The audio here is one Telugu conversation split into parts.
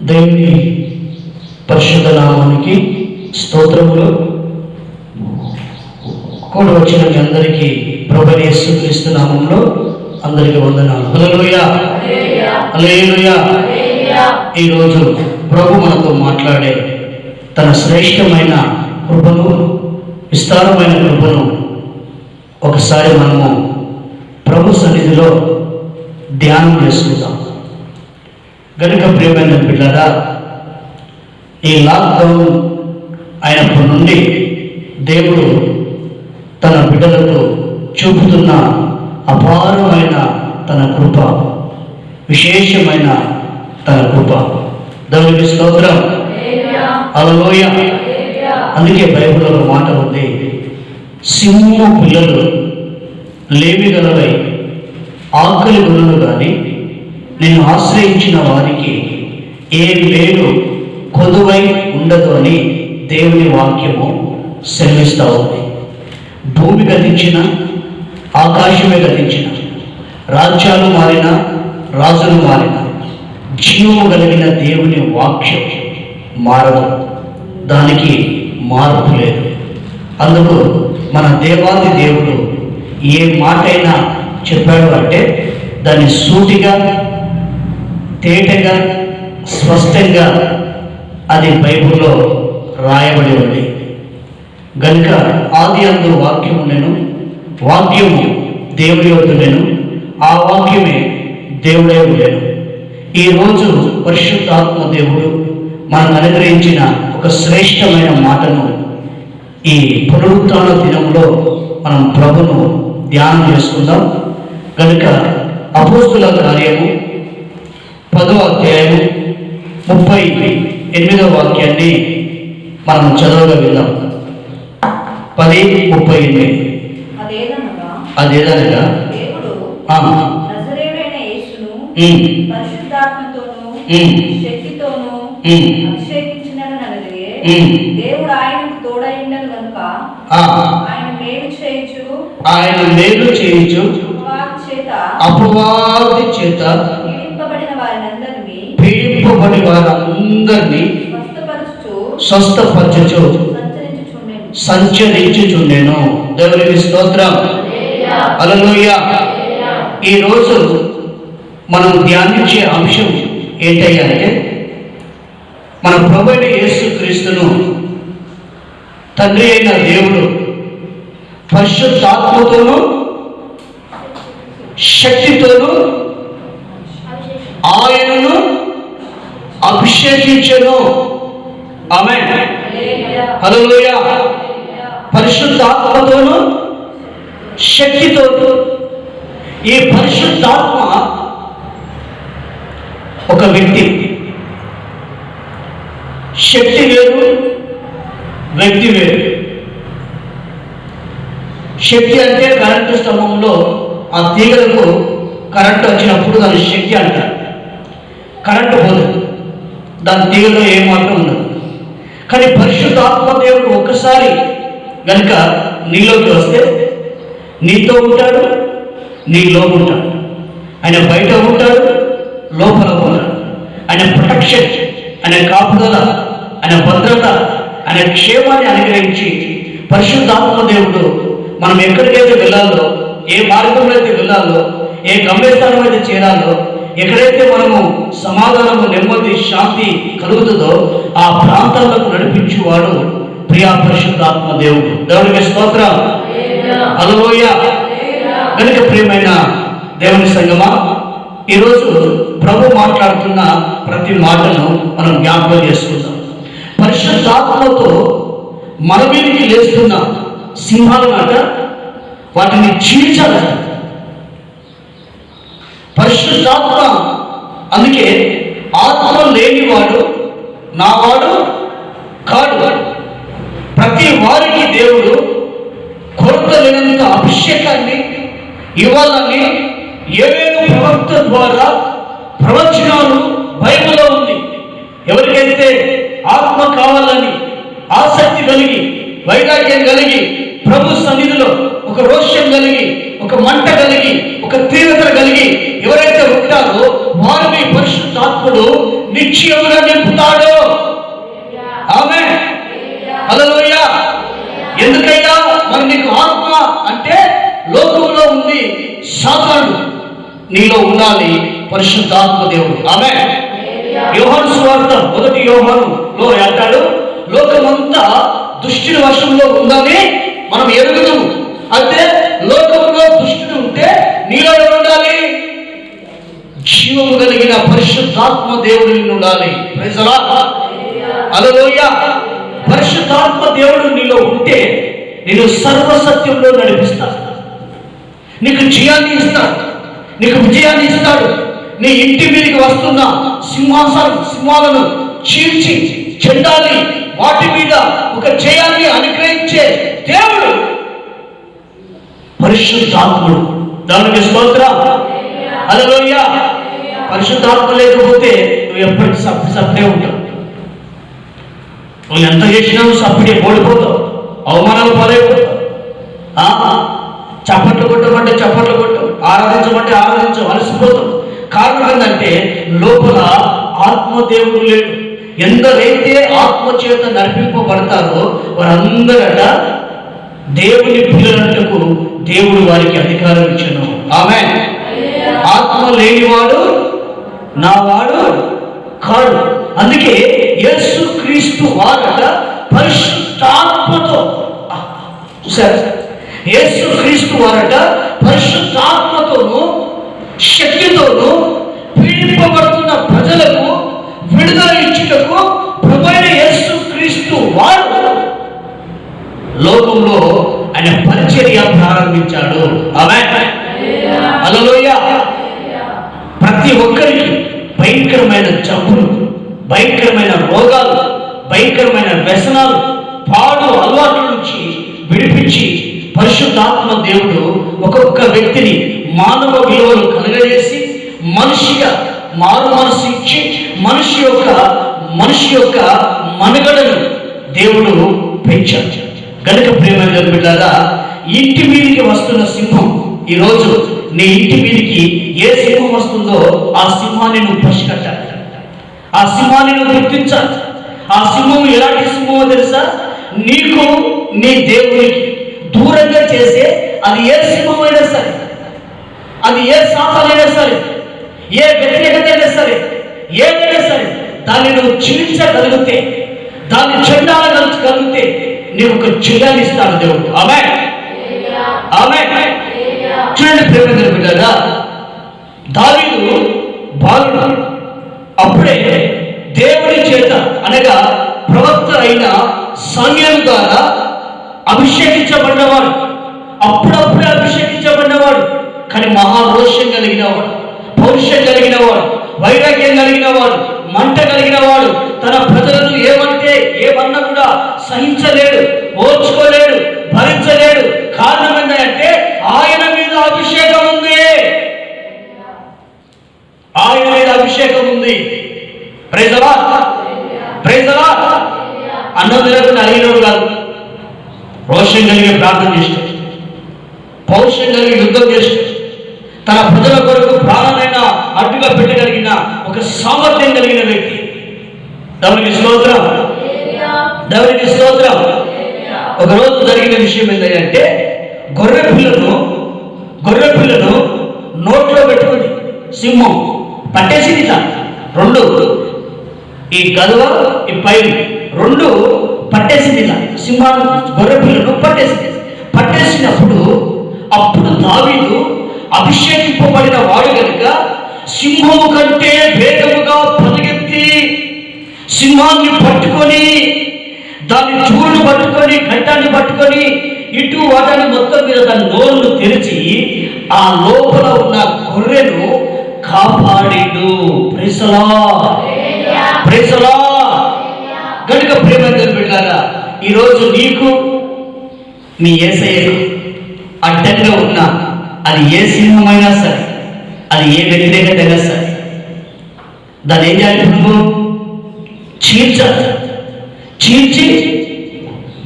దేవుని పరిశుద్ధ నామానికి స్తోత్రములు. కూడి వచ్చిన మీ అందరికీ ప్రభువైన యేసుక్రీస్తు నామములో అందరికీ వందనాలు. హల్లెలూయా, హల్లెలూయా. ఈరోజు ప్రభు మనతో మాట్లాడే తన శ్రేష్టమైన కృపను, విస్తారమైన కృపను ఒకసారి మనము ప్రభు సన్నిధిలో ధ్యానం చేసుకుందాం. గనుక ప్రియమైన బిడ్డలారా, ఈ లాక్డౌన్ అయినప్పటి నుండి దేవుడు తన బిడ్డలకు చూపుతున్న అపారమైన తన కృప, విశేషమైన తన కృప. దేవునికి స్తోత్రం, హల్లెలూయా. అందుకే బైబిల్లో ఒక మాట ఉంది, సింహము పిల్లలు లేమిగలవై ఆకలి గుణలు కానీ నేను ఆశ్రయించిన వారికి ఏ మేలు కొదువై ఉండదు అని దేవుని వాక్యము సెలవిస్తూ ఉంది. భూమి గతించిన, ఆకాశమే గతించిన, రాజ్యాలు మారిన, రాజులు మారిన, జీవము కలిగిన దేవుని వాక్యం మారదు, దానికి మార్పు లేదు. అందుకు మన దేవాది దేవుడు ఏ మాటైనా చెప్పాడు అంటే దాన్ని సూటిగా, తేటగా, స్పష్టంగా అది బైబిల్లో రాయబడి ఉంది. గనుక ఆది అందు వాక్యము నేను, వాక్యము దేవుడి వద్ద నేను, ఆ వాక్యమే దేవుడే ఉండేను. ఈరోజు పరిశుద్ధాత్మ దేవుడు మనకు అనుగ్రహించిన ఒక శ్రేష్టమైన మాటను ఈ పునరుత్థాన దినంలో మనం ప్రభును ధ్యానం చేసుకుందాం. కనుక అపోస్తుల కార్యము 10వ అధ్యాయము 38వ వాక్యాన్ని మనం చదవగా విందాం. 10:38. అదేదనగా దేవుడు నజరేయుడైన యేసును పరిశుద్ధాత్మతోను శక్తితోను అభిషేకించినననగా దేవుడు ఆయనకు తోడైండను గనుక ఆయన మేలు చేయుచు అపవాది చేత పీడింపబడి వారందరినీ స్వస్థపరచుచు సంచరించుచుండెను. దేవునికి స్తోత్రం, హల్లెలూయా. ఈరోజు మనం ధ్యానించే అంశం ఏంటంటే, మన ప్రభువైన యేసుక్రీస్తును తండ్రి అయిన దేవుడు పరిశుద్ధాత్మతోనూ శక్తితోనూ ఆయనను అభిషేకించెను. ఆమేన్, హల్లెలూయా. పరిశుద్ధాత్మతోనూ శక్తితోనూ. ఈ పరిశుద్ధాత్మ ఒక వ్యక్తి, శక్తి వేరు, వ్యక్తి వేరు. శక్తి అంటే కరెంటు స్తంభంలో ఆ తీగలకు కరెంటు వచ్చినప్పుడు దాని శక్తి అంటారు. కరెంటు పోదు, దాని తీగలో ఏమాత్రం ఉండదు. కానీ పరిశుద్ధాత్మ దేవుడు ఒక్కసారి కనుక నీలోకి వస్తే నీతో ఉంటాడు, నీలో ఉంటాడు. ఆయన బయట ఉంటాడు, లోపల ఉంటాడు. ఆయన ప్రొటెక్షన్, ఆయన కాపుదల, ఆయన భద్రత, ఆయన క్షేమాన్ని అనుగ్రహించి పరిశుద్ధాత్మ దేవుడు మనం ఎక్కడికైతే వెళ్ళాలో, ఏ మార్గంలో అయితే వెళ్ళాలో, ఏ గమ్యస్థానం అయితే చేరాలో, ఎక్కడైతే మనము సమాధానము, నెమ్మది, శాంతి కలుగుతుందో ఆ ప్రాంతాలకు నడిపించేవాడు ప్రియా పరిశుద్ధాత్మ దేవుడు. దేవుడికి స్తోత్రం, హల్లెలూయా. కనుక ప్రియమైన దేవుని సంగమా, ఈరోజు ప్రభు మాట్లాడుతున్న ప్రతి మాటను మనం జ్ఞాపకం చేసుకుందాం. పరిశుద్ధాత్మతో మన మీదకి లేస్తున్న సింహాలు మాట వాటిని చీల్చాలట పరిశుద్ధాత్మ. అందుకే ఆత్మ లేనివాడు నావాడు కాడు. ప్రతి వారికి దేవుడు కొరత లేనంత అభిషేకాన్ని ఇవ్వాలని ఏవేను ప్రవక్త ద్వారా ప్రవచనాలు బైబిల్లో ఉంది. ఎవరికైతే ఆత్మ కావాలని ఆసక్తి కలిగి, వైరాగ్యం కలిగి, ప్రభు సన్నిధిలో ఒక రోషం కలిగి, ఒక మంట కలిగి, ఒక తీవ్రత కలిగి ఎవరైతే ఉంటారో వారిని పరిశుద్ధాత్ముడు నిశ్చయముగా నింపు సాతాను నీలో ఉండాలి పరిశుద్ధాత్మ దేవుడు. ఆమేన్. యోహాను సువార్త 1 యోహానులో అంటాడు, లోకమంతా దుష్టుని వశంలో ఉందని మనం ఎరుగుదాము. అంటే లోకంలో దుష్టుడు ఉంటే నీలో ఉండాలి జీవము కలిగిన పరిశుద్ధాత్మ దేవుడు ఉండాలి. Praise the lord. హల్లెలూయా. పరిశుద్ధాత్మ దేవుడు నీలో ఉంటే నేను సర్వసత్యంలో నడిపిస్తాను, నీకు జయాన్ని ఇస్తాడు, నీకు విజయాన్ని ఇస్తాడు. నీ ఇంటి మీదకి వస్తున్న సింహాలను చీల్చి చెండాలి, వాటి మీద ఒక జయాన్ని అనుగ్రహించే దేవుడు పరిశుద్ధాత్ముడు. దానికి స్తోత్రం. హల్లెలూయా. పరిశుద్ధాత్మ లేకపోతే నువ్వు ఎప్పటికీ సప్పుడే ఉంటావు. నువ్వు ఎంత చేసినా నువ్వు సప్పుడే ఓడిపోతావు, అవమానాలు పాలైపోతావు. చప్పట్లు కొట్టమంటే చప్పట్లు కొట్టు, ఆరాధించమంటే ఆరాధించవు, అలసిపోతావు. కారణం ఏంటంటే లోపల ఆత్మదేవుడు లేడు. ఎందరైతే ఆత్మ చేత నడిపింపబడతారో వారందరట దేవుని పిల్లలకు దేవుడు వారికి అధికారం ఇచ్చెను. ఆమేన్. ఆత్మ లేనివాడు నా వాడు కాడు. అందుకే యేసు క్రీస్తు వారట పరిశుద్ధాత్మతో, చూసారు, యేసు క్రీస్తు వారట పరిశుద్ధాత్మతోను శక్తితోను పీడింపబడుతున్న ప్రజలకు విడుదల ఇచ్చుటకు ప్రభువైన యేసు క్రీస్తు వారు లోకంలో ఆయన పరిచర్య ప్రారంభించాడు. ఆమేన్. హల్లెలూయా. ప్రతి ఒక్కరికి భయంకరమైన జబ్బులు, భయంకరమైన రోగాలు, భయంకరమైన వ్యసనాలు, పాడు అలవాట్ల నుంచి విడిపించి పరిశుద్ధాత్మ దేవుడు ఒక్కొక్క వ్యక్తిని మానవ విలువలు కలగజేసి మనిషిగా మారు మనసు ఇచ్చి మనిషి యొక్క మనుగడను దేవుడు పెంచాడు. గనుక ప్రియమైన బిడ్డలారా, ఇంటి మీదికి వస్తున్న సింహం, ఈరోజు నీ ఇంటి మీదికి ఏ సింహం వస్తుందో ఆ సింహాన్ని నువ్వు పసిగట్టాలి, ఆ సింహాన్ని నువ్వు గుర్తించాలి. ఆ సింహం ఎలాంటి సింహమో తెలుసా? నీకు నీ దేవునికి దూరంగా చేసే, అది ఏ సింహం అయినా సరే, అది ఏ సాతానైనా సరే, ఏ వ్యతిరేకత అయినా సరే, ఏదైనా సరే, దాన్ని నువ్వు చీల్చగలిగితే, దాన్ని చెండాలగలిగితే నీవు ఒక జయాన్ని ఇస్తాడు దేవుడు. ఆమేన్. ఆమేన్. చూడండి ప్రేమ బిడ్డలారా, దావీదు బాలుడు అప్పుడే దేవుని చేత అనగా ప్రవక్త అయిన సమూయేలు ద్వారా అభిషేకించబడినవాడు. అప్పుడప్పుడే అభిషేకించబడినవాడు, కానీ మహారోషం కలిగినవాడు, పౌరుషం కలిగినవాడు, వైరాగ్యం కలిగినవాడు, మంట కలిగినవాడు. తన ప్రజలను ఏమన్నా కూడా సహించలేడు, ఓర్చుకోలేడు, భరించలేడు. కారణం ఏంటంటే ఆయన మీద అభిషేకం ఉంది, ఆయన మీద అభిషేకం ఉంది. Praise the lord. Praise the lord. అన్నదలకు అడిగినోడు కాదు, రోషం కలిగి ప్రార్థన చేస్తాడు, పౌరుషం కలిగి యుద్ధం చేస్తాడు, తన ప్రజల కొరకు ప్రాణమైన అడ్డుగా పెట్టగలిగిన ఒక సామర్థ్యం కలిగిన వ్యక్తి. దేవునికి స్తోత్రం. దేవునికి స్తోత్రం. ఒకరోజు జరిగిన విషయం ఏంటంటే, గొర్రె పిల్లను నోట్లో పెట్టుకుని సింహం పట్టేసింది. రెండు, ఈ గదువ, ఈ పైరు రెండు పట్టేసింది. సింహాన్ని, గొర్రె పిల్లను పట్టేసినప్పుడు అప్పుడు దావీదు అభిషేకింపబడిన వాడు కనుక సింహము కంటే వేగముగా పరిగెత్తి సింహాన్ని పట్టుకొని, దాని చూరును పట్టుకొని, గడ్డాన్ని పట్టుకొని, ఇటు వాటాన్ని మొత్తం మీద దాని నోరును తెరిచి ఆ లోపల ఉన్న గొర్రెను కాపాడిండు. Praise the lord. Praise the lord. గనుక ప్రేమతో బిడ్డలారా, ఈరోజు నీకు నీ యేసయ్యకు అడ్డంగా ఉన్న అది ఏ సింహమైనా సరే, అది ఏ వ్యతిరేకత అయినా సరే, దాన్ని ఏం చేయాలి? నువ్వు చీల్చి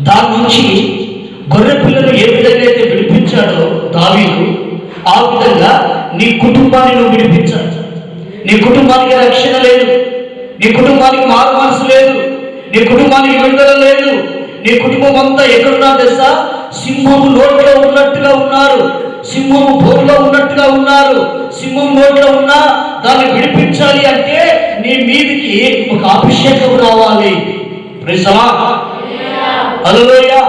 దాని నుంచి గొర్రె పిల్లలు ఏ విధంగా అయితే విడిపించాడో దావీదు, ఆ విధంగా నీ కుటుంబాన్ని నువ్వు విడిపించాలి. నీ కుటుంబానికి రక్షణ లేదు, నీ కుటుంబానికి మారు మనసు లేదు, నీ కుటుంబానికి విడుదల లేదు. నీ కుటుంబం అంతా ఎక్కడున్నా తెలుసా? సింహము నోట్లో ఉన్నట్టుగా ఉన్నారు. సింహం బోరులో ఉన్నట్టుగా ఉన్నారు. సింహం నోట్లో ఉన్నా దాన్ని విడిపించాలి అంటే నీ మీదికి ఒక అభిషేకం రావాలి. Praise the lord. హల్లెలూయా.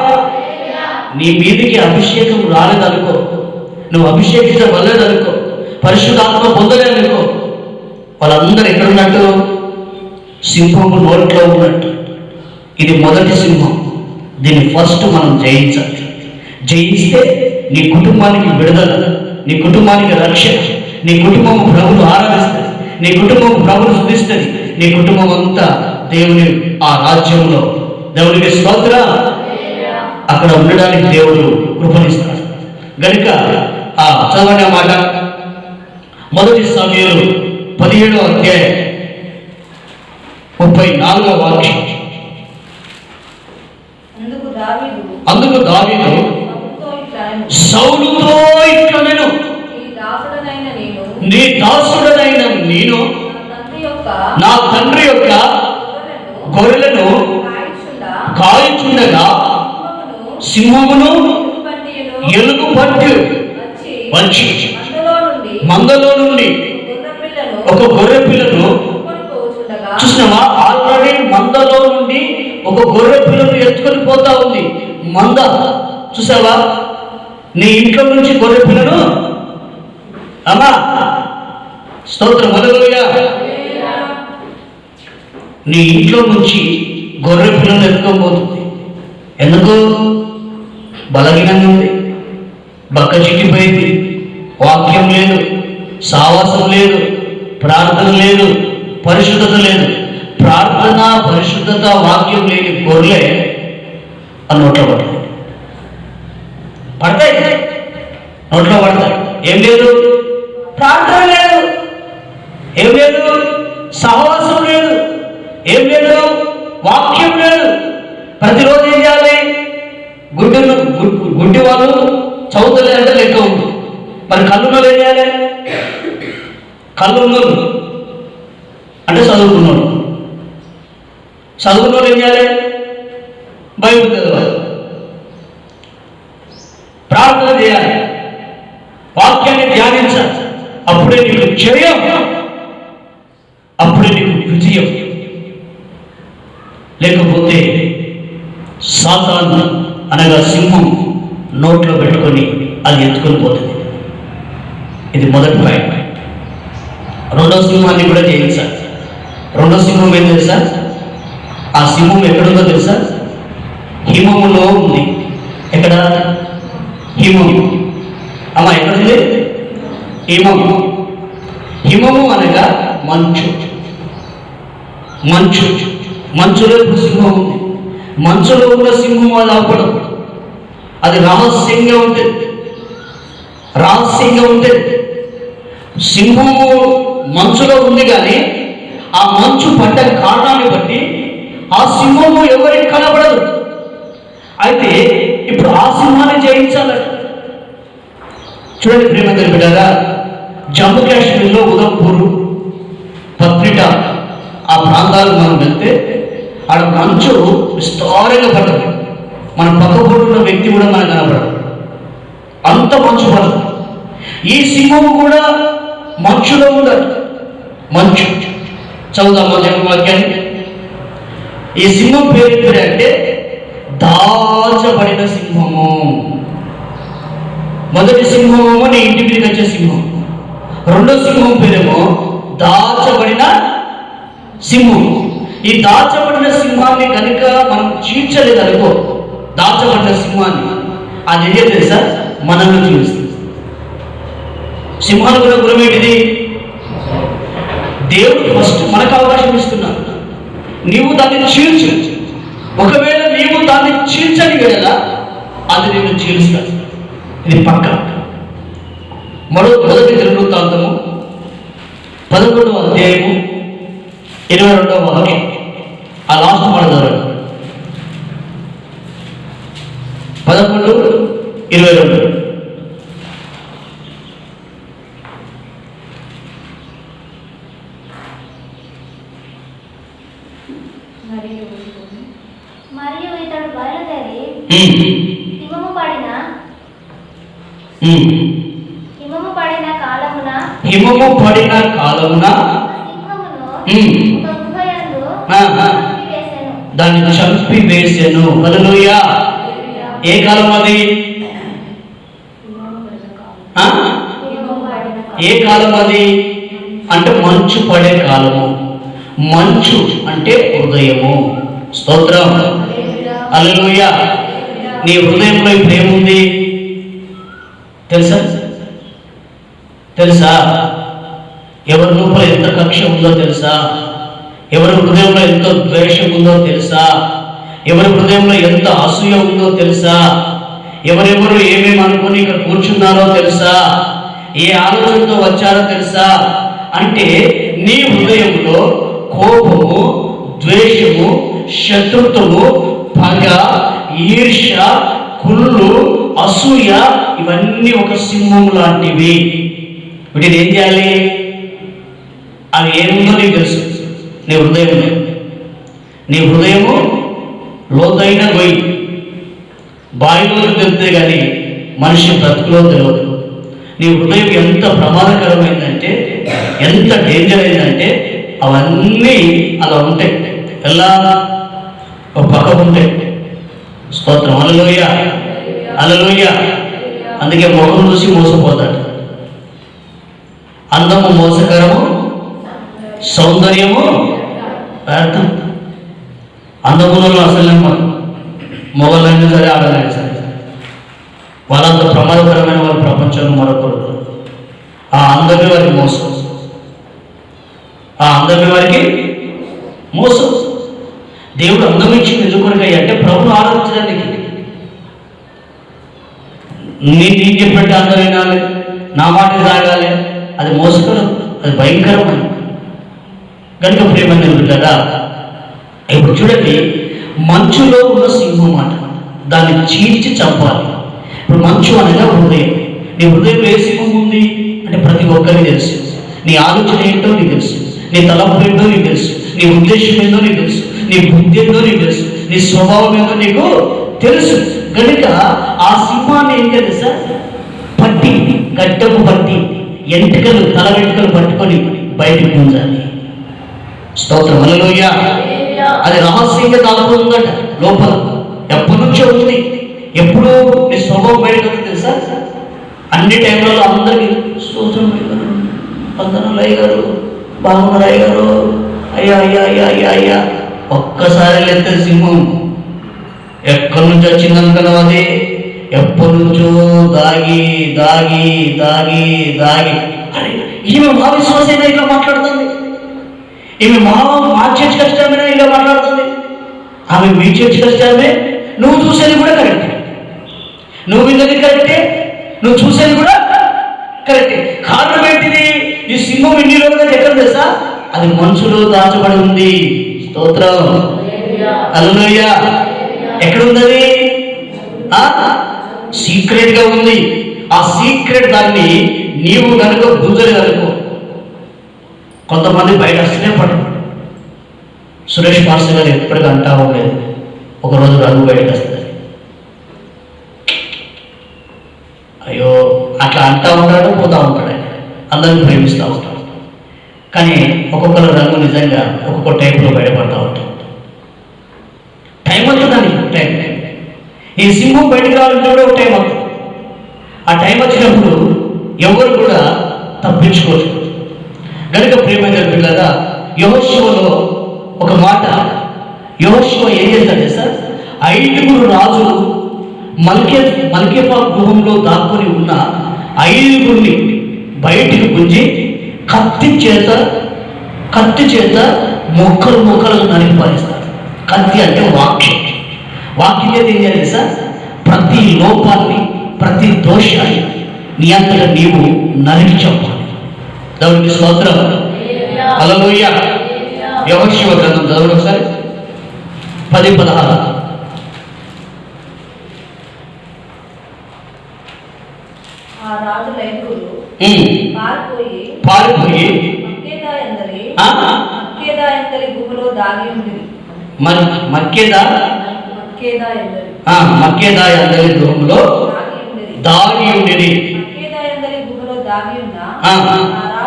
నీ మీదికి అభిషేకం రాలేదనుకో, నువ్వు అభిషేకించబడలేదనుకో, పరిశుద్ధాత్మ పొందలేదనుకో, వాళ్ళందరూ ఎక్కడున్నట్టు? సింహము నోట్లో ఉన్నట్టు. ఇది మొదటి సింహం. దీన్ని ఫస్ట్ మనం జయించాలి. జయిస్తే నీ కుటుంబానికి విడుదల, నీ కుటుంబానికి రక్షణ, నీ కుటుంబం ప్రభువును ఆరాధిస్తుంది, నీ కుటుంబం ప్రభువును స్తుతిస్తుంది, నీ కుటుంబం అంతా దేవుని ఆ రాజ్యంలో దేవునికి స్తోత్రం. అక్కడ ఉండడానికి దేవుడు కృపణిస్తాడు. గనుక ఆ చదవని మాట మొదటి సమూయేలు 17వ అధ్యాయం 34వ వాక్యం. అందుకు దావీదు సౌలుతో ఇట్లనెను, నీ దాసుడనైన నేను నా తండ్రి యొక్క గొర్రెలను కాయుచుండగా సింహమును ఎలుగు పట్టు వచ్చి మందలో నుండి ఒక గొర్రె పిల్లను చూసినావా? ఆల్రెడీ మందలో నుండి ఒక గొర్రె పిల్లను ఎత్తుకొని పోతా ఉంది. మంద చూసావా? నీ ఇంట్లో నుంచి గొర్రె పిల్లను అమ్మా స్తోత్రం హల్లెలూయా. నీ ఇంట్లో నుంచి గొర్రె పిల్లను ఎత్తుకొని పోతుంది. ఎందుకు? బలహీనంగా ఉంది, బక్క చిక్కిపోయింది, వాక్యం లేదు, సావాసం లేదు, ప్రార్థన లేదు, పరిశుద్ధత లేదు. ప్రార్థన, పరిశుద్ధత, వాక్యం లేని గొర్రెలే ఆ నోట్లో పడతాయి, నోట్లో పడతాయి. ఏం లేదు? ప్రార్థన లేదు, ఏం లేదు? సహవాసం లేదు, ఏం లేదు? వాక్యం లేదు. ప్రతిరోజు ఏం చేయాలి? గుడ్డి వాళ్ళు చదువుతలే అంటే లెక్క ఉంది. మరి కళ్ళున్నోళ్ళు ఏం చేయాలి? కళ్ళున్నోళ్ళు అంటే చదువుకున్నాడు. చదువుకున్నోళ్ళు ఏం చేయాలి? బైబిల్ చదవాలి, ప్రార్థన చేయాలి, వాక్యాన్ని ధ్యానించాలి. అప్పుడే నీకు జయం, అప్పుడే నీకు విజయం. లేకపోతే సాతాను అనగా సింహం నోట్లో పెట్టుకొని అది ఎత్తుకొని పోతుంది. ఇది మొదటి పాయింట్. రెండో సింహాన్ని కూడా జయించాలి. రెండో సింహం ఏం తెలుసా? ఆ సింహం ఎక్కడుందో తెలుసా? హిమములో ఉంది. ఎక్కడ? హిమము. అమ్మా ఎక్కడుంది? హిమము. హిమము అనగా మంచు. మంచు, మంచులో ఇప్పుడు సింహం ఉంది. మంచులో ఉన్న సింహం అది అవపడదు. అది రహస్యంగా ఉంటుంది, రహస్యంగా ఉంటుంది. సింహము మంచులో ఉంది, కానీ ఆ మంచు పడ్డ కారణాన్ని బట్టి ఆ సింహము ఎవరికి కనబడదు. అయితే ఇప్పుడు ఆ సింహాన్ని జయించాలని చూడండి ప్రేమ బిడ్డగా, జమ్మూ కాశ్మీర్లో ఉదంపూర్, పత్రిక ఆ ప్రాంతాలకు మనం వెళ్తే ఆడ మంచు విస్తారంగా పడ్డది. మన పక్కపొడున్న వ్యక్తి కూడా మనకు కనపడదు, అంత మంచు పడుతుంది. ఈ సింహము కూడా మంచులో ఉండదు. మంచు చదువుదాం మొదటి వాక్యాన్ని. ఈ సింహం పేరు అంటే దాచబడిన సింహము. మొదటి సింహము నీ ఇంటి మీదకి వచ్చే సింహం. రెండో సింహం పేరేమో దాచబడిన సింహం. ఈ దాచబడిన సింహాన్ని కనుక మనం చీల్చలేదనుకో, దాచబడిన సింహాన్ని, అది ఏం తెలుసా? మనల్ని చీలుస్తుంది. సింహాలు కూడా గుణం ఏంటిది? దేవుడు ఫస్ట్ మనకు అవకాశం ఇస్తున్నాడు. నీవు దాన్ని చీల్చు. ఒకవేళ నీవు దాన్ని చీల్చని వేళ అది నిన్ను చీలుస్తాడు. ఇది పక్క. మొదటి దినవృత్తాంతము 11వ అధ్యాయము 22వ వాక్యం. ఆ లాస్ట్ మాట చదవండి. 11:22. మరియు ఇతడు బయలుదేరి హిమము పడిన సింహము పడిన కాలమున దాన్ని చంపివేసెను. హల్లెలూయా. ఏ కాలం అది? ఏ కాలం అది అంటే మంచు పడే కాలము. మంచు అంటే హృదయము. స్తోత్రం. హల్లెలూయా. నీ హృదయంలో ఇప్పుడు ఏముంది తెలుసా? తెలుసా? ఎవరి లోపల ఎంత కక్ష ఉందో తెలుసా? ఎవరి హృదయంలో ఎంత ద్వేషం ఉందో తెలుసా? ఎవరి హృదయంలో ఎంత అసూయ ఉందో తెలుసా? ఎవరెవరు ఏమేమి అనుకుని ఇక్కడ కూర్చున్నారో తెలుసా? ఏ ఆలోచనతో వచ్చారో తెలుసా? అంటే నీ హృదయంలో కోపము, ద్వేషము, శత్రుత్వము, పగ, ఈర్ష్య, కుళ్ళు, అసూయ ఇవన్నీ ఒక సింహం లాంటివి. వీటిని ఏం చేయాలి? అవి ఏముందో నీకు తెలుసు. నీ హృదయంలో, నీ హృదయము లోతైన గొయ్యి. బావిలో తెలితే కానీ మనిషి బ్రతుకులో తెలియదు. నీ హృదయం ఎంత ప్రమాదకరమైందంటే, ఎంత డేంజర్ అయిందంటే అవన్నీ అలా ఉంటాయి. ఎలా ఒక పక్క ఉంటాయి. స్తోత్రం. హల్లెలూయా. హల్లెలూయా. అందుకే ముఖం చూసి మోసపోతాడు. అందము మోసకరము, సౌందర్యము వ్యర్థం. అందములలో అసలు మొగలైనా సరే, ఆడలైనా సరే, వాళ్ళంత ప్రమాదకరమైన వారి ప్రపంచంలో మరొకరు. ఆ అందమే వారికి మోసం. ఆ అందమే వారికి మోసం. దేవుడు అందం ఇచ్చింది ఎందుకొరకయ్యా అంటే ప్రభువు ఆరాధించడానికి. నేను చెప్పినట్టు అందరూ వినాలి, నా మాట సాగాలి. అది మోసకరం, అది భయంకరమైన. కనుక ప్రేమని బిడ్డలారా, ఇప్పుడు చూడండి, మంచులో ఉన్న సింహం మాట దాన్ని చీల్చి చంపాలి. ఇప్పుడు మంచు అనగా హృదయం. నీ హృదయంలో ఏ సింహం ఉంది అంటే ప్రతి ఒక్కరికి తెలుసు. నీ ఆలోచన ఏంటో నీకు తెలుసు, నీ తలంపు ఏంటో నీకు తెలుసు, నీ ఉద్దేశం ఏంటో నీకు తెలుసు, నీ బుద్ధి ఏంటో నీకు తెలుసు, నీ స్వభావం ఏంటో నీకు తెలుసు. కనుక ఆ సింహాన్ని ఏం తెలుసా? పట్టి, గడ్డము పట్టి, ఎంటికలు, తల వెంట్రుకలు పట్టుకొని బయటికి ఉంచాలి. స్తోత్రం. హల్లెలూయా. అది రహస్యంగా దాచుకుందట లోపల. ఎప్పటి నుంచో ఉంది. ఎప్పుడు నీ స్వభావం బయటకు తెలుసా? అన్ని టైంలలో అందరికీ స్తోత్రం వందనాలు అయ్యగారు, బాగున్నారు అయ్యగారు, అయ్యా అయ్యా అయ్యా అయ్యా అయ్యా. ఒక్కసారి లేతే సింహం ఎక్కడి నుంచి వచ్చిందనుకున్నావు? అది ఎప్పటి నుంచో దాగి దాగి దాగి దాగి. అరే ఈమె మా విశ్వాసైనా ఇలా మాట్లాడుతుంది, ఈమె మా చర్చ కష్టమైనా ఇలా మాట్లాడుతుంది, ఆమె మీ చర్చ కష్టమే. నువ్వు చూసేది కూడా కరెక్టే, నువ్వు విన్నది కరెక్టే, నువ్వు చూసేది కూడా కరెక్టే. కారణం ఏంటిది? ఈ సింహం ఇన్ని రోజులు ఎక్కడ తెలుసా? అది మనసులో దాచబడి ఉంది. స్తోత్రం. హల్లెలూయా. ఎక్కడుంది? సీక్రెట్ గా ఉంది. ఆ సీక్రెట్ దాన్ని నీవు కనుక గుంజలేదనుకో, కొంతమంది బయట వస్తూనే పడరు. సురేష్ మాస్టర్ గారు ఎప్పటికీ అంటా ఉండలేదు, ఒకరోజు రంగు బయటకు వస్తుంది. అయ్యో అట్లా అంటా ఉంటాడు, పోతా ఉంటాడు, అందరిని ప్రేమిస్తూ ఉంటాడు. కానీ ఒక్కొక్కరు రంగు నిజంగా ఒక్కొక్క టైంలో బయటపడతా ఉంటాడు. టైం అవుతుందని టైం. ఈ సింహం బయటకు రావాలంటే కూడా ఒక టైం అవుతుంది. ఆ టైం వచ్చినప్పుడు ఎవరు కూడా తప్పించుకోరు. కనుక ప్రేమ కదా, యెహోషువలో ఒక మాట. యెహోషువ ఏం చేశాడు సార్? 5 రాజులు మల్కేపా గృహంలో దాక్కుని ఉన్న 5 బయటికి గుంజి కత్తి చేత మొక్కలు నరికి పారేస్తారు. కత్తి అంటే వాక్యం. వాక్యం చేత ఏం చేయాలి సార్? ప్రతి లోపాన్ని, ప్రతి దోషాన్ని నీ అంతగా నీవు నరికి చెప్పాలి. దేవునికి స్తోత్రం. హల్లెలూయా. యెహోషువ గ్రంథం చదవండి ఒకసారి, 10:16. పారిపోయి మక్కేదాయందరి గృహంలో దాగి ఉండేది.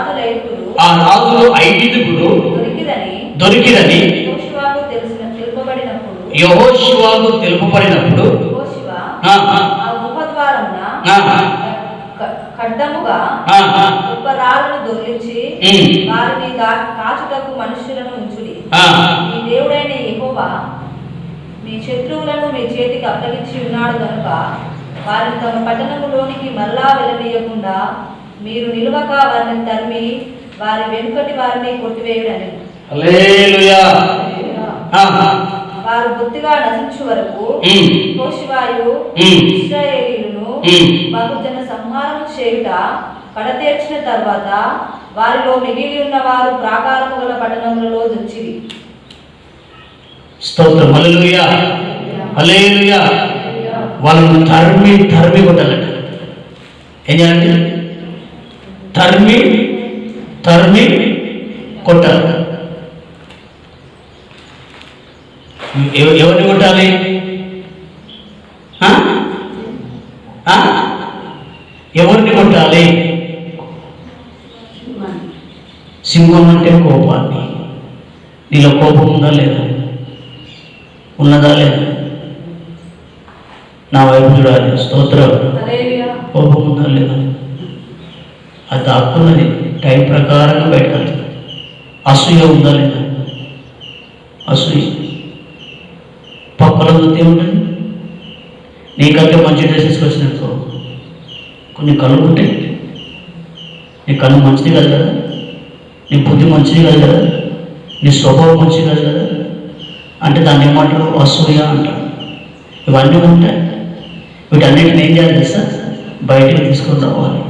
ఆ రాజుల ఐదుగురు రాజులు ఐదుగురు దొరికిరని యెహోషువకు తెలుపబడినప్పుడు ఆ గుహ ద్వారమున ఖడ్డముగా గొప్ప రాళ్ళను దొర్లించి వారిని కాచుటకు మనుషులను ఉంచుడి. మీ దేవుడైన యెహోవా మీ శత్రువులను మీ చేతికి అప్పగించి ఉన్నాడు కనుక వారిని తమ పట్టణములోనికి మరలా వెళ్ళనీయకుండా మీరు నిలువక వారిని తరిమి వారి వెనుకటి వారిని కొట్టివేయుడని. హల్లెలూయా. వారు బొత్తిగా నశించు వరకు యెహోషువయు ఇశ్రాయేలీయులను బహుజన సంహారము చేయుట కడతీర్చిన తర్వాత వారిలో మిగిలి ఉన్న వారు ప్రాకారము గల పట్టణములలో దొచ్చిరి. స్తోత్రం. హల్లెలూయా. హల్లెలూయా. వాళ్ళను తరిమి కొట్టాలట. ఏం చేయాలంటే తరిమి కొట్టాలి. ఎవరిని కొట్టాలి? ఎవరిని కొట్టాలి? సింహం అంటే కోపాన్ని. నీలో కోపం ఉందా లేదా? ఉన్నదా లేదా? నా వైపు చూడాలి. స్తోత్రం. కోపం ఉందా లేదా? అది దాక్కున్నది టైం ప్రకారంగా బయటకు వెళ్తుంది. అసూయ ఉందా లేదా? అసూయ పక్కన చూస్తే ఉంటుంది. నీకంటే మంచి డ్రెస్సెస్ వచ్చినట్టు కొన్ని కళ్ళు ఉంటాయి. నీ కళ్ళు మంచిది కాదు కదా, నీ బుద్ధి మంచిది కాదు కదా, నీ స్వభావం మంచిది కాదు కదా అంటే దాన్ని ఏమంటారు? అసూయ అంటారు. ఇవన్నీ ఉంటాయి. వీటన్నిటిని ఏం చేయాలి తెలుసా? బయటికి తీసుకొని రావాలి.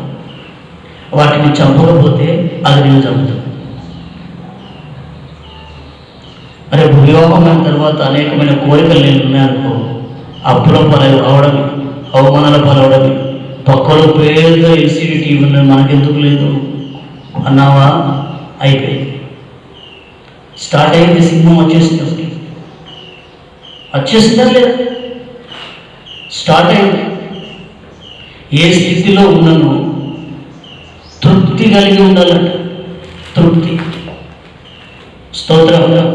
వాటిని చంపకపోతే అది నేను చంపుతాను. రేపు వివాహం అయిన తర్వాత అనేకమైన కోరికలు నేను ఉన్నాయనుకో, అప్పుల పాలు అవడం, అవమానాల పాలవడం, పక్కలో పేద ఎల్సీడీ ఉన్నది మనకెందుకు లేదు అన్నావా, అయిపోయింది. స్టార్ట్ అయింది. సింహం వచ్చేసిందా లేదా? స్టార్ట్ అయింది. ఏ స్థితిలో ఉన్నానో తృప్తి కలిగి ఉండాలంట. తృప్తి. స్తోత్రం.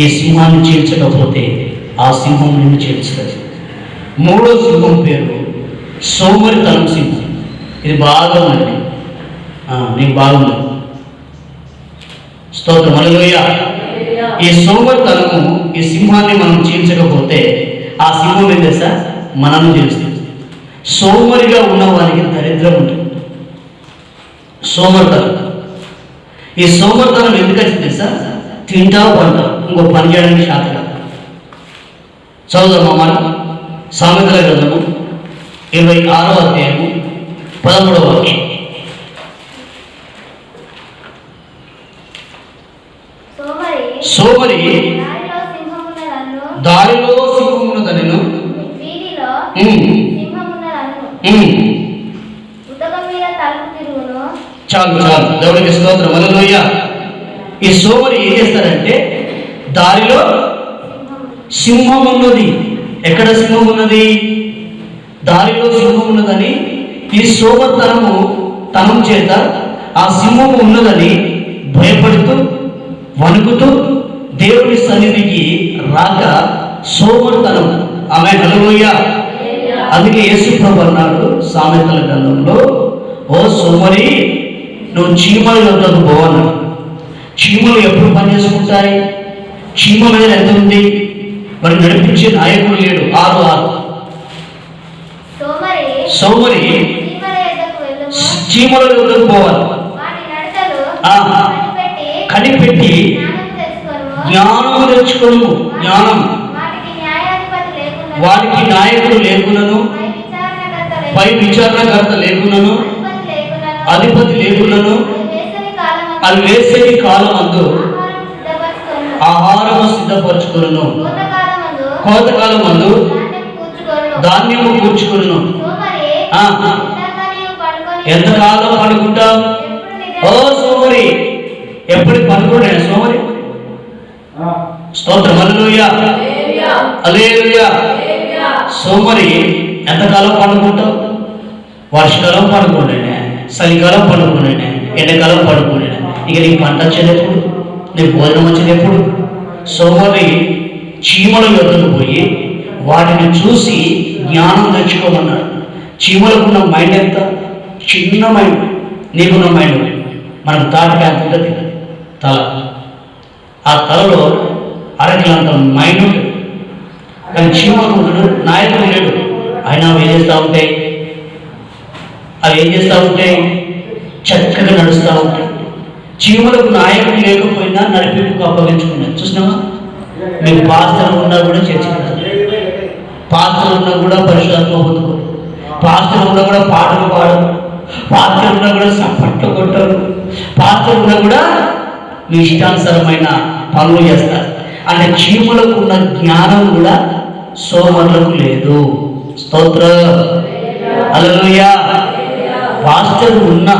ఈ సింహాన్ని చీల్చకపోతే ఆ సింహం నిన్ను చీల్చుతుంది. మూడో సింహం పేరు సోమరితనం సింహం. ఇది బాగా ఉంది. నీకు బాగుంది. స్తోత్రం. హల్లెలూయా. ఈ సోమరితనము, ఈ సింహాన్ని మనం చీల్చకపోతే ఆ సింహం ఏం చేస్తా? మనల్ని చీల్స్తుంది. సోమరిగా ఉన్న వారికి దరిద్రం ఉంటుంది. సోమరితనం. ఈ సోమరితనం ఎందుకంటే తెలుసా? తింటా పంటా, ఇంకో పని చేయడానికి శాత కాదు. చదువుదామా మనం సామెతల గ్రంథము 26వ అధ్యాయము 13వ వాక్యం. సోమరి దారిలో సింహమున్నదనెను, చాలు దేవునికి స్తోత్రం. హల్లెలూయా. ఈ సోమరి ఏం చేస్తారంటే దారిలో సింహం ఉన్నది. ఎక్కడ సింహం ఉన్నది? దారిలో సింహం ఉన్నదని ఈ సోమరితనం చేత ఆ సింహం ఉన్నదని భయపడుతూ వణుకుతూ దేవుని సన్నిధికి రాక సోమరితనం. ఆమె హల్లెలూయా. అందుకే యేసు ప్రభువు అన్నాడు సామెతల గ్రంథంలో, ఓ సోమరి నువ్వు చీమల యొద్దకు పోవన్నాడు. చీమలు ఎప్పుడు పని చేసుకుంటాయి? చీమ మీద ఎంత ఉంది? మరి నడిపించే నాయకుడు లేడు. 6:6. సోమరి చీమల యొద్దకు పోవాలి. కనిపెట్టి జ్ఞానము తెచ్చుకోను. జ్ఞానం. వారికి నాయకుడు లేకునను, పై విచారణకర్త లేకునను, అధిపతి లేకునను, అది వేసవి కాలం అందు ఆహారము సిద్ధపరచుకును, కోతకాలం అందు ధాన్యము కూర్చుకును. ఎంతకాలం పడుకుంటాం? ఓ సోమరి, ఎప్పటికి పడుకోండి సోమరి. స్తోత్రం. హల్లెలూయా. హల్లెలూయా. సోమరి ఎంతకాలం పడుకుంటావు? వర్షకాలం పడుకోండి, చలికాలం పడుకోండి, ఎండాకాలం పడుకోలేడు. ఇక నీకు పంట వచ్చేది ఎప్పుడు? నీకు భోజనం వచ్చేది ఎప్పుడు? సోమరి చీమల యొద్దకు పోయి వాటిని చూసి జ్ఞానం తెచ్చుకోమన్నాడు. చీమలకున్న మైండ్ ఎంత చిన్న మైండ్, నీకున్న మైండ్ మనకు తాటికి అంత ఉంటుంది తల. ఆ తలలో అరకిలంత మైండ్ ఉంటుంది. కానీ చీమలు ఉంటాడు, నాయకుడు లేడు. ఆయన అవి ఏం చేస్తూ ఉంటాయి, అవి ఏం చేస్తూ ఉంటాయి, చక్కగా నడుస్తూ ఉంటాయి. చీమలకు నాయకుడు లేకపోయినా నడిపింపుకు అప్పగించుకున్నాయి. చూసినావా? మీకు పాస్టర్లు ఉన్నా కూడా చర్చించారు, పాస్టర్లు ఉన్నా కూడా పరిశుద్ధాత్మ పొందుకోరు, పాస్టర్లు ఉన్నా కూడా పాటలు పాడరు, పాస్టర్లు ఉన్నా కూడా సపట్లు కొట్టరు, పాస్టర్లు ఉన్నా కూడా మీ ఇష్టానుసారమైన పనులు చేస్తారు. అంటే చీమలకు ఉన్న జ్ఞానం కూడా సోమరులకు లేదు. స్తోత్ర హల్లెలూయా. పాస్టర్ ఉన్నా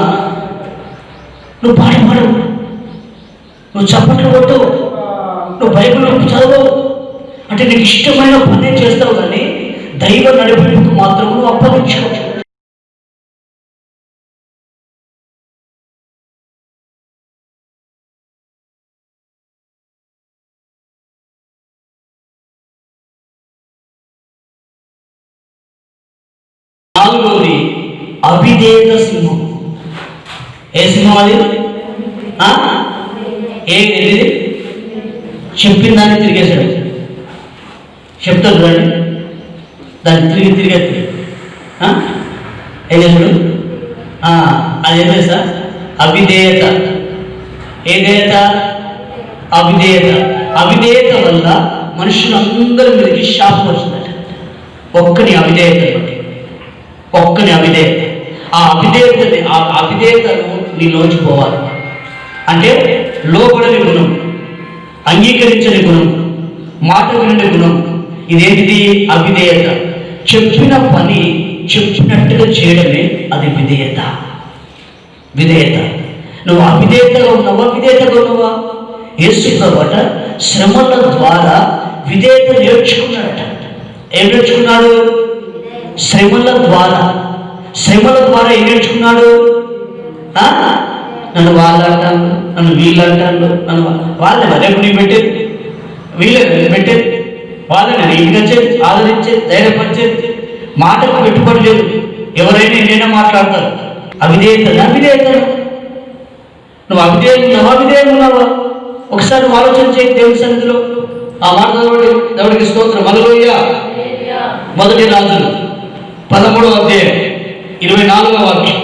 నువ్వు పాడవు, నువ్వు చప్పట్లు కొట్టు, నువ్వు బైబిల్ చదవవు, అంటే నీకు ఇష్టమైన పని చేస్తావు, కానీ దైవ నడిపింపుకు మాత్రం నువ్వు అప్పగించుకోవచ్చు. నాలుగవది అవిధేయత సింహం. ఏ సింహం అది? ఏది? చెప్పిన దాన్ని తిరిగేశాడు. చెప్తాడు చూడండి, దాన్ని తిరిగేది ఏం చేశాడు? అది ఏం చేస్తా? అవిధేయత. ఏదేయత? అవిధేయత. అవిధేయత వల్ల మనుషులందరి మీదకి శాపం వస్తుందట. ఒక్కని అవిధేయత బట్టి, ఒక్కని అవిధేయత. ఆ అవిధేయతను నీలోంచి పోవాలి. అంటే లోబడని గుణం, అంగీకరించని గుణం, మాట వినని గుణం. ఇదేంటిది? అవిధేయత. చెప్పిన పని చెప్పినట్టుగా చేయడమే అది విధేయత. విధేయత. నువ్వు అవిధేయతగా ఉన్నావా, విధేయతగా ఉన్నావా? యేసు ప్రభువట శ్రమల ద్వారా విధేయత నేర్చుకున్నాడట. ఏం నేర్చుకున్నాడు? శ్రమల ద్వారా. శ్రమల ద్వారా ఏం నేర్చుకున్నాడు? నన్ను వాళ్ళు అంటాను, నన్ను వీళ్ళు అంటాను, నన్ను వాళ్ళే రేపు నీకు పెట్టేది, వీళ్ళే పెట్టేది, వాళ్ళని నీటికి వచ్చేది, ఆదరించేది, ధైర్యపరిచేది. మాటకు పెట్టుబడి లేదు. ఎవరైనా ఏదైనా మాట్లాడతారు. అవిధేయత. అవిధేయత. నువ్వు అవిధేయం ఉన్నావా? ఒకసారి ఆలోచన చేయి దేవుని సన్నిధిలో. ఆ మాట దేవుడికి స్తోత్రం. హల్లెలూయా. మొదటి రాజులు 13వ అధ్యాయం 24వ వాక్యం.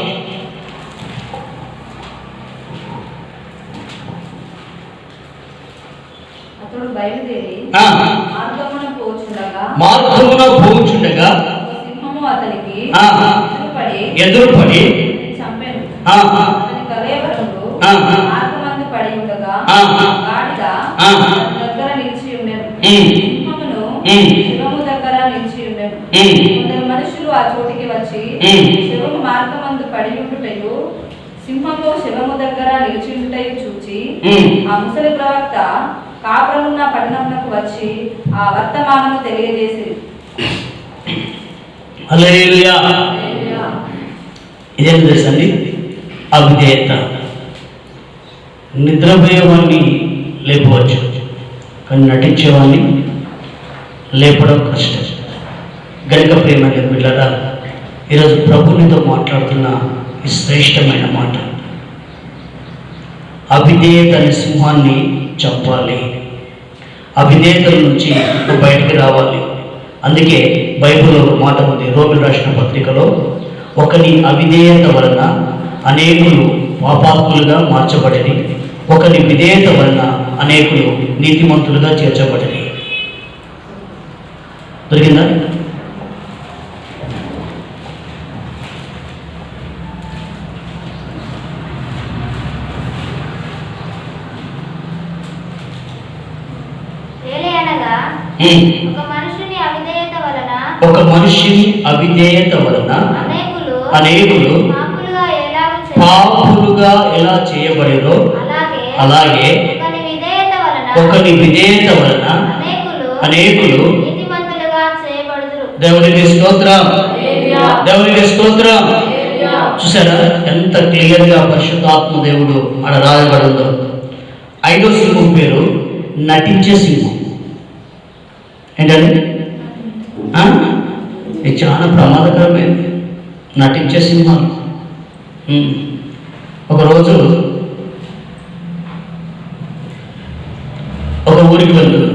మార్గమున పోచుండగా ఎదురుపడి మనుషులు ఆ చోటికి వచ్చి శివము మార్గమందు పడి ఉండుటయు సింహము శివము దగ్గర నిలిచి ఉండుటయు చూచి ఆ ముసలి ప్రవక్త కాపురమున్న పట్టణమునకు వచ్చి ఆ వర్తమానము తెలియజేసి. హల్లెలూయా. ఇదేం తెలుసండి? అవిధేయత. నిద్రపోయేవాడిని లేపవచ్చు, కానీ నటించేవాడిని లేపడం కష్టం. గనుక ప్రేమైన బిడ్డలారా, ఈరోజు ప్రభునితో మాట్లాడుతున్న ఈ శ్రేష్టమైన మాట, అవిధేయత అనే సింహాన్ని చంపాలి. అవిధేయతల నుంచి నువ్వు బయటికి రావాలి. అందుకే బైబిల్లో మాట ఉంది, రోమిలు రాసిన పత్రికలో, ఒకని అవిధేయత వలన అనేకులు పాపాత్ములుగా మార్చబడిని, ఒకని విధేయత వలన అనేకులు నీతిమంతులుగా చేర్చబడిని. దొరికిందా? ఒక మనిషిని అవిధేయత వలన అనేకులు పాపులుగా ఎలా చేయబడిరో అలాగే ఒకని విధేయత వలన అనేకులు దేవునికి స్తోత్రం, దేవునికి స్తోత్రం. చూసారా ఎంత క్లియర్గా పరిశుద్ధాత్మ దేవుడు ఆడ రాయబడిందో. 5వ సింహం పేరు నటించే సింహం. ఏంటండి? ఇది చాలా ప్రమాదకరమైనది, నటించే సింహాలు. ఒకరోజు ఒక ఊరికి వెళ్తున్నాను.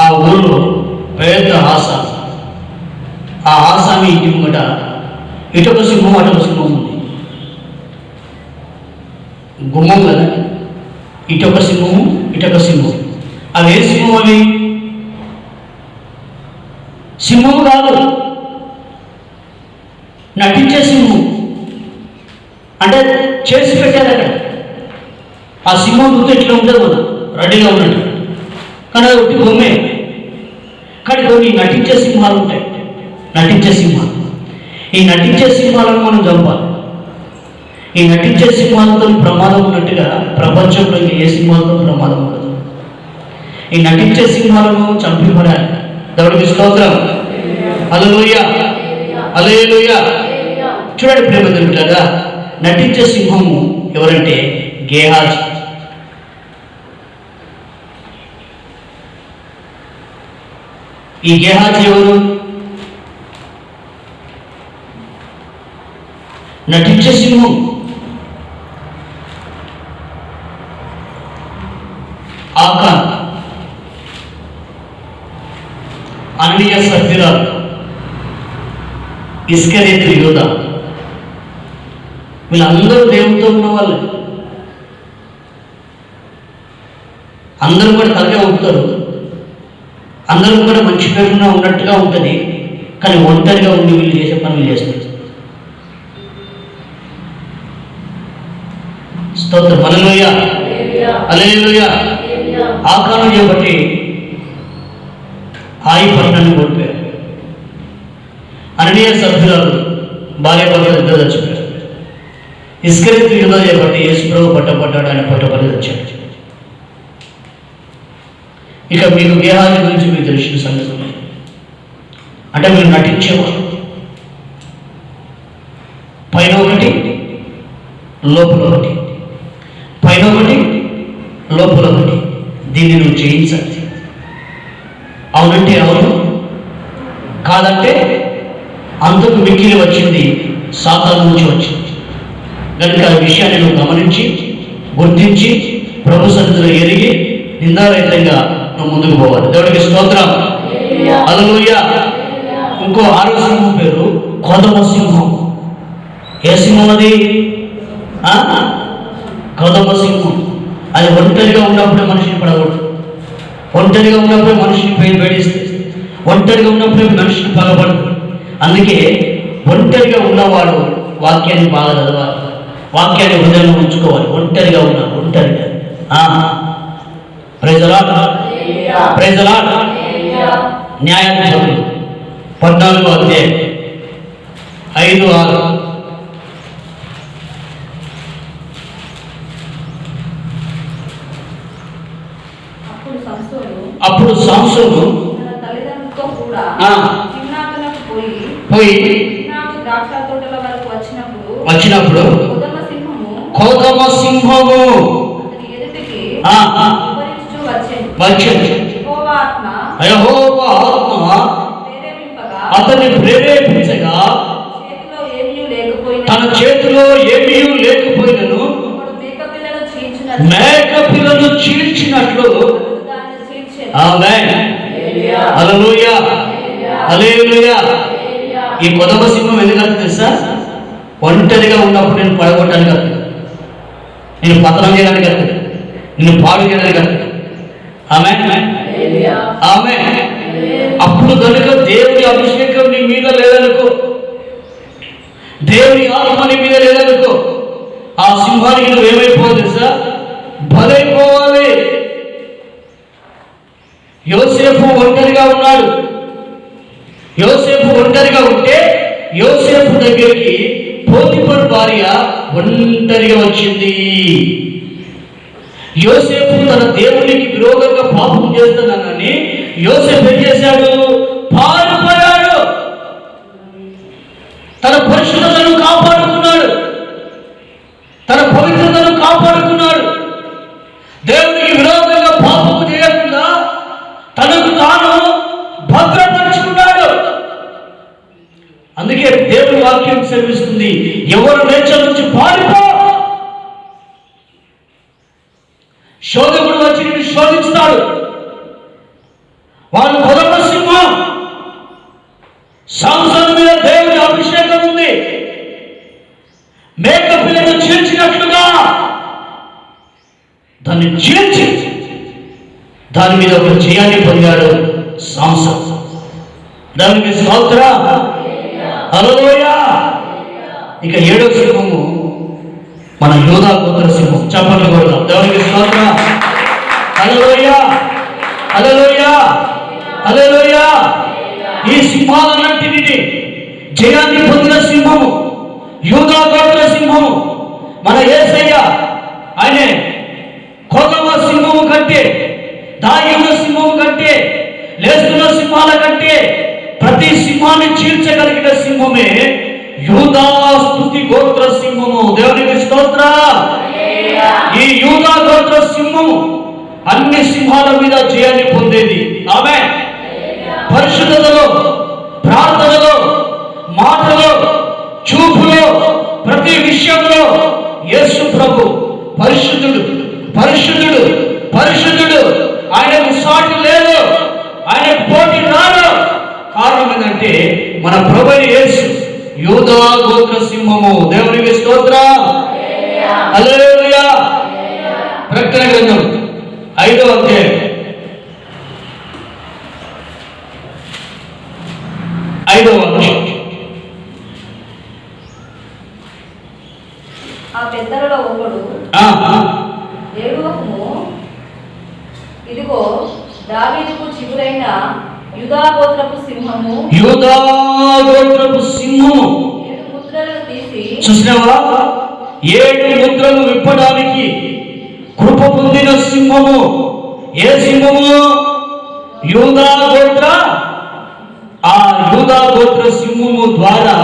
ఆ ఊరిలో పెద్ద ఆసామి, ఆ ఆసామి ఇంటి ముంగట ఇటొక సింహం అటొక సింహం ఉంది. గుమ్మం కదా, ఇటొక సింహము ఇటొక సింహం. అవి ఏ సింహం? అవి సింహం కాదు, నటించే సింహం. అంటే చేసి పెట్టారు అక్కడ. ఆ సింహం గుర్తు ఎట్లా ఉంటుంది మనం రెడీగా ఉన్నట్టు, కానీ అది ఒకటి బొమ్మే. కానీ కొన్ని నటించే సింహాలు ఉంటాయి, నటించే సింహాలు. ఈ నటించే సింహాలను మనం చంపాలి. ఈ నటించే సింహాలతో ప్రమాదం ఉన్నట్టుగా ప్రపంచంలో ఏ సింహాలతో ప్రమాదం ఉండదు. ఈ నటించే సింహాలను చంపి పడాలి. దేవుడికి స్తోత్రం. హల్లెలూయా, హల్లెలూయా. చూడండి ప్రేమ దేవులారా, నటించే సింహము ఎవరంటే గేహాజీ. ఈ గేహాజీ ఎవరు? నటించే సింహం. ఆకాన్, అననీయ, సఫీరా, ఇస్కరియోతు యూదా, వీళ్ళందరూ దేవునితో ఉన్న వాళ్ళు. అందరూ కూడా తలగా ఉంటారు, అందరూ కూడా మంచి పేరుగా ఉన్నట్టుగా ఉంటుంది. కానీ ఒంటరిగా ఉండి వీళ్ళు చేసే పనులు చేస్తారు. స్తోత్రం. హల్లెలూయా, హల్లెలూయా. ఆకాను చేపట్టి హాయి పట్టణాన్ని కోల్పోయారు. అననీయ, సఫీరాలు భార్య భర్తలు ఇద్దరు చచ్చిపోయారు. ఇస్కరియోతు యూదా చేపట్టి యేసుప్రభు పట్టబడ్డాడు, ఆయన పట్టబడి వచ్చాడు. ఇక మీకు గేహాజీ గురించి మీకు తెలిసిన సంగతి అంటే మీరు నటించేవారు. పైన ఒకటి లోపల ఒకటి, పైన ఒకటి లోపల ఒకటి. దీన్ని నువ్వు చేయించాలి. అవునంటే అవును, కాదంటే అందుకు మిక్కిలి వచ్చింది సాతాను నుంచి వచ్చింది. కనుక ఆ విషయాన్ని నువ్వు గమనించి గుర్తించి ప్రభు సన్నిధిలో ఎరిగి నిందారహితంగా నువ్వు ముందుకు పోవాలి. దేవుడికి స్తోత్రం. హల్లెలూయా. ఇంకో 6వ సింహం పేరు కొదమ సింహం. ఏ సింహం అది? కొదమ సింహం. అది ఒంటరిగా ఉన్నప్పుడే మనిషిని పడగొట్టు, ఒంటరిగా ఉన్నప్పుడే మనిషిని వేడిస్తుంది, ఒంటరిగా ఉన్నప్పుడే మనిషిని పగబడుతుంది. అందుకే ఒంటరిగా ఉన్నవాడు వాక్యాన్ని బాగా చదవాలి, వాక్యాన్ని హృదయంలో ఉంచుకోవాలి. ఒంటరిగా ఉన్నాడు, ఒంటరిగా. Praise the lord, praise the lord. న్యాయాధిపతులు 14వ అధ్యాయం 5-6. అప్పుడు సంసోను తన తల్లిదండ్రులతో కూడా పోయి ద్రాక్ష తోటల వరకు వచ్చినప్పుడు కొదమ సింహము వచ్చింది. యెహోవా ఆత్మ అతన్ని ప్రేరేపించగా తన చేతిలో ఏమీ లేకపోయినను మేక పిల్లలు చీల్చినట్లు. ఆమేన్, హల్లెలూయా, హల్లెలూయా. ఈ కొదమ సింహం ఎందుకంటే తెలుసా? ఒంటరిగా ఉన్నప్పుడు నేను పడగొట్టడానికి వస్తుంది, నేను పతనం చేయడానికి వస్తుంది, నేను పాడు చేయడానికి వస్తుంది. ఆమేన్, ఆమేన్. అప్పుడు కనుక దేవుని అభిషేకం నీ మీద లేదనుకో, దేవుని ఆత్మ నీ మీద లేదనుకో, ఆ సింహానికి నువ్వు ఏమైపోవాలి తెలుసా? బలైపోవాలి. యోసేపు ఒంటరిగా ఉన్నాడు. యోసేపు ఒంటరిగా ఉంటే యోసేపు దగ్గరికి పోతిఫరు భార్య ఒంటరిగా వచ్చింది. యోసేపు తన దేవునికి విరోధంగా పాపం చేస్తున్నానని యోసేపు ఏం చేశాడు? పారిపోయాడు. తన పరిశుద్ధతను దాన్ని చీల్చి దాని మీద ఒక జయాన్ని పొందాడు సాంసన్. దానికి స్తోత్రం, హల్లెలూయా. ఇక 7వ సింహము మన యోధా గోత్ర సింహం. చెప్పండి కూడా దేవునికి స్తోత్రం, హల్లెలూయా, హల్లెలూయా, హల్లెలూయా. ఈ సింహాలన్నింటినీ జయాన్ని పొందిన సింహము యోధా గోత్ర సింహము మన యేసయ్య. ఆయనే కోదమ సింహము కంటే, దాగి ఉన్న సింహము కంటే, లేస్తున్న సింహాల కంటే ప్రతి సింహాన్ని చీల్చగలిగిన సింహమే యూదా స్తుతి గోత్ర సింహము. దేవునికి స్తోత్రం. ఈ యూదా గోత్ర సింహము అన్ని సింహాల మీద జయాన్ని పొందేది. ఆమేన్. పరిశుద్ధతలో, ప్రార్థనలో, మాటలో, చూపులో, ప్రతి విషయంలో యేసు ప్రభు పరిశుద్ధుడు, పరిశుద్ధుడు, పరిశుద్ధుడు. ఆయనకు సాటి లేదు, ఆయనకు పోటీ రాదు. కారణం ఏంటంటే మన ప్రభువైన యేసు యూదా గోత్ర సింహము. దేవునికి స్తోత్రం, హల్లెలూయా. ప్రకటన గ్రంథం 5వ అధ్యాయం 5వ వచనం. ఆ పెద్దలలో ఒకడు ఏడువకుము, ఇదిగో దావీదుకు చిగురైన యూదా గోత్రపు సింహము, యూదా గోత్రపు సింహము 7 ముద్రలను తీసి. చూసినావా? 7 ముద్రలు విప్పడానికి కృప పొందిన సింహము. ఏ సింహము? యూదా గోత్ర. ఆ యూదా గోత్ర సింహము ద్వారా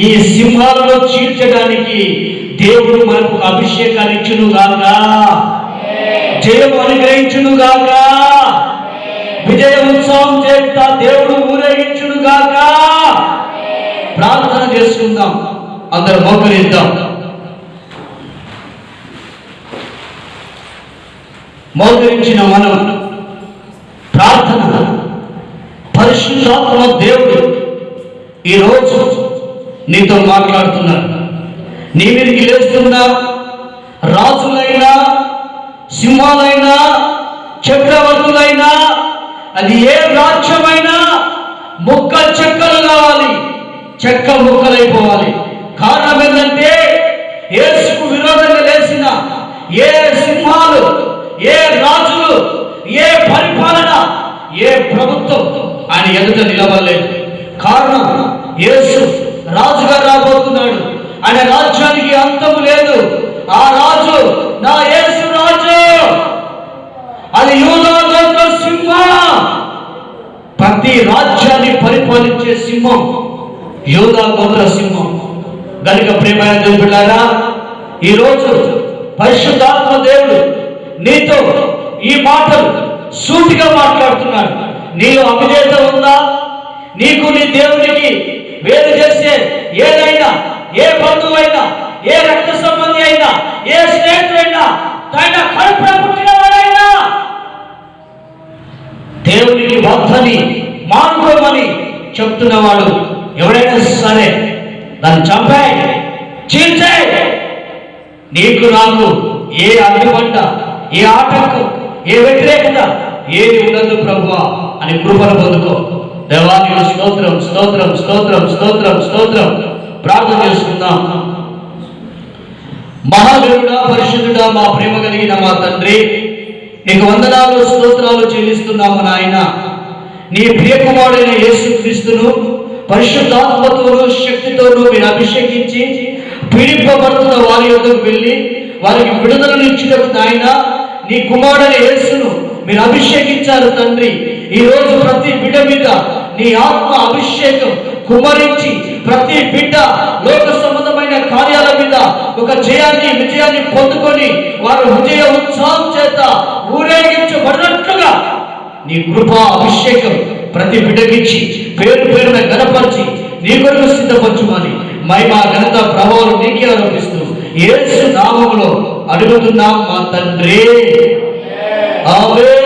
ఈ సింహాలను చీల్చడానికి దేవుడు మనకు అభిషేకాన్ని ఇచ్చును గాక, జయం అనుగ్రహించును గాక, విజయ ఉత్సవం చేత దేవుడు ఊరేగించును గాక. ప్రార్థన చేసుకుందాం, అందరూ మోకరిద్దాం. మోకరించిన మనం ప్రార్థన. పరిశుద్ధాత్మ దేవుడు ఈరోజు నీతో మాట్లాడుతున్నాడు. నీ మీదకి లేస్తున్న రాజులైనా, సింహాలైనా, చక్రవర్తులైనా, అది ఏ రాజ్యమైనా ముక్క చెక్కలు కావాలి, చెక్క ముక్కలైపోవాలి. కారణం ఏంటంటే యేసుకు విరోధంగా లేచిన ఏ సింహాలు, ఏ రాజులు, ఏ పరిపాలన, ఏ ప్రభుత్వం ఆయన ఎదుట నిలవలేదు. కారణం యేసు రాజుగా రాబోతున్నాడు. ఆయన రాజ్యానికి అంతము లేదు. ఆ రాజు నా యేసు రాజు. అది యూదా గోత్ర సింహం. ప్రతి రాజ్యాన్ని పరిపాలించే సింహం యూదా గోత్ర సింహం. గనుక ప్రియమైన దేవుని బిడ్డలారా, ఈరోజు పరిశుద్ధాత్మ దేవుడు నీతో ఈ మాటలు సూటిగా మాట్లాడుతున్నాడు. నీలో అవిధేయత ఉందా? నీకు నీ దేవునికి వేరు చేసే ఏదైనా, ఏ బంధువైనా, ఏ రక్త సంబంధి అయినా, ఏ స్నేహితుడైనా, తన కడుపున పుట్టినవాడైనా దేవునికి భక్తిని మానుకోమని చెప్తున్నవాడు ఎవడైనా సరే దాన్ని చంపాయి, చీల్చాయి. నీకు నాకు ఏ అడ్డుపడ్డ, ఏ ఆటంకం, ఏ వ్యతిరేకత ఏది ఉండదు ప్రభువా అని కృపను పొందుకో. దేవానికి స్తోత్రం, స్తోత్రం, స్తోత్రం, స్తోత్రం, స్తోత్రం. ప్రార్థన చేసుకుందాం. మహాదేవుడా, పరిశుద్ధుడా, మా ప్రేమ కలిగిన మా తండ్రి, నీకు వందనాలు, స్తోత్రాలు చెల్లిస్తున్నాము నాయన. నీ ప్రియకుమారుడైన యేసుక్రీస్తును పరిశుద్ధాత్మతోనూ శక్తితోనూ మీరు అభిషేకించి పీడింపబడుతున్న వారి యొద్దకు వెళ్ళి వారికి విడుదలను ఇచ్చినప్పుడు నాయన, నీ కుమారుడైన యేసును మీరు అభిషేకించారు తండ్రి. ఈ రోజు ప్రతి బిడ్డ మీద నీ ఆత్మ అభిషేకం కుమ్మరించి ప్రతి బిడ్డ లోక సంబంధమైన కార్యాల మీద ఒక జయాన్ని, విజయాన్ని పొందుకొని వారు విజయ ఉత్సాహం చేత ఊరేగించబడినట్లుగా నీ కృపా అభిషేకం ప్రతి బిడ్డకిచ్చి పేరు పేరున గణపరిచి నీ కొరకు సిద్ధపరచుమని మహిమ, ఘనత, ప్రభావం నీకే ఆరోపిస్తూ యేసు నామములో అడుగుతున్నాం మా తండ్రి. ఆమేన్.